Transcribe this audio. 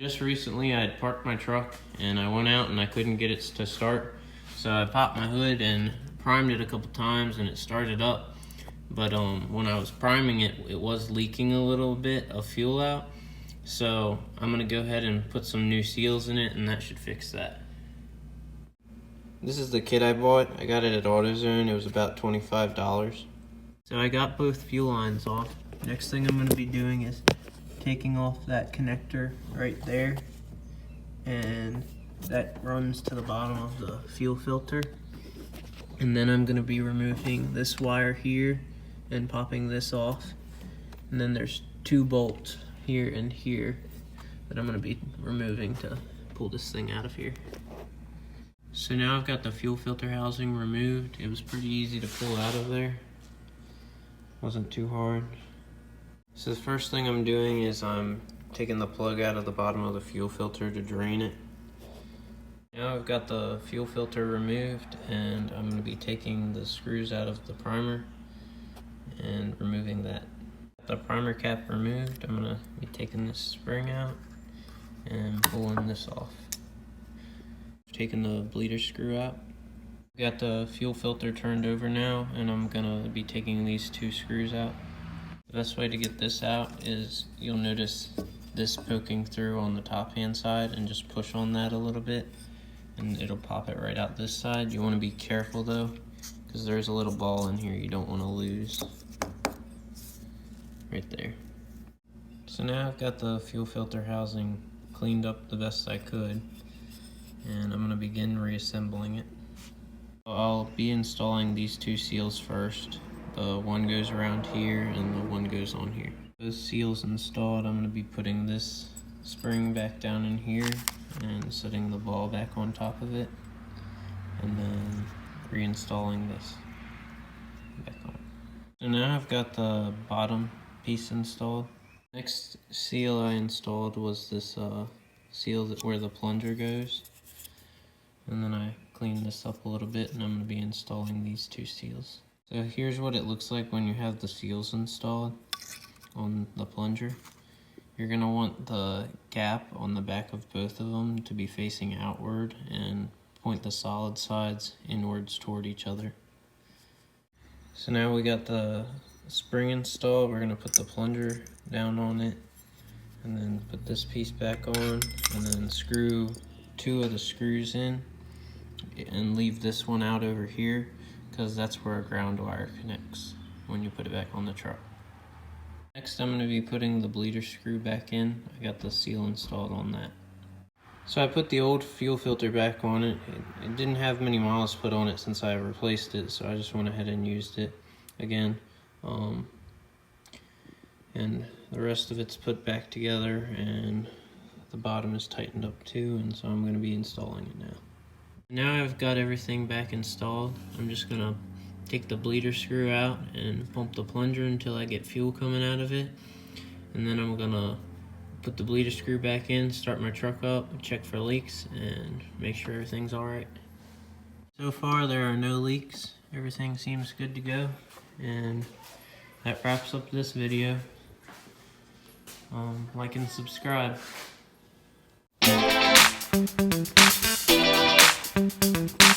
Just recently I had parked my truck and I went out and I couldn't get it to start. So I popped my hood and primed it a couple times and it started up. But when I was priming it, it was leaking a little bit of fuel out. So I'm gonna go ahead and put some new seals in it and that should fix that. This is the kit I bought. I got it at AutoZone. It was about $25. So I got both fuel lines off. Next thing I'm gonna be doing is taking off that connector right there, and that runs to the bottom of the fuel filter. And then I'm gonna be removing this wire here and popping this off. And then there's 2 bolts here and here that I'm gonna be removing to pull this thing out of here. So now I've got the fuel filter housing removed. It was pretty easy to pull out of there. Wasn't too hard. So the first thing I'm doing is I'm taking the plug out of the bottom of the fuel filter to drain it. Now I've got the fuel filter removed and I'm going to be taking the screws out of the primer and removing that. The primer cap removed, I'm going to be taking this spring out and pulling this off. Taking the bleeder screw out. Got the fuel filter turned over now and I'm going to be taking these 2 screws out. The best way to get this out is you'll notice this poking through on the top hand side, and just push on that a little bit and it'll pop it right out this side. You want to be careful though, because there's a little ball in here you don't want to lose. Right there. So now I've got the fuel filter housing cleaned up the best I could and I'm going to begin reassembling it. I'll be installing these 2 seals first. The one goes around here and the one goes on here. Those seals installed, I'm going to be putting this spring back down in here and setting the ball back on top of it, and then reinstalling this back on. So now I've got the bottom piece installed. Next seal I installed was this seal where the plunger goes, and then I cleaned this up a little bit and I'm going to be installing these 2 seals. So here's what it looks like when you have the seals installed on the plunger. You're going to want the gap on the back of both of them to be facing outward and point the solid sides inwards toward each other. So now we got the spring installed. We're going to put the plunger down on it and then put this piece back on and then screw 2 of the screws in and leave this one out over here, because that's where a ground wire connects when you put it back on the truck. Next I'm going to be putting the bleeder screw back in. I got the seal installed on that. So I put the old fuel filter back on it. It didn't have many miles put on it since I replaced it, so I just went ahead and used it again. And the rest of it's put back together and the bottom is tightened up too, and so I'm going to be installing it now. Now I've got everything back installed. I'm just going to take the bleeder screw out and pump the plunger until I get fuel coming out of it. And then I'm going to put the bleeder screw back in, start my truck up, check for leaks, and make sure everything's alright. So far there are no leaks. Everything seems good to go. And that wraps up this video. Like and subscribe. Thank you.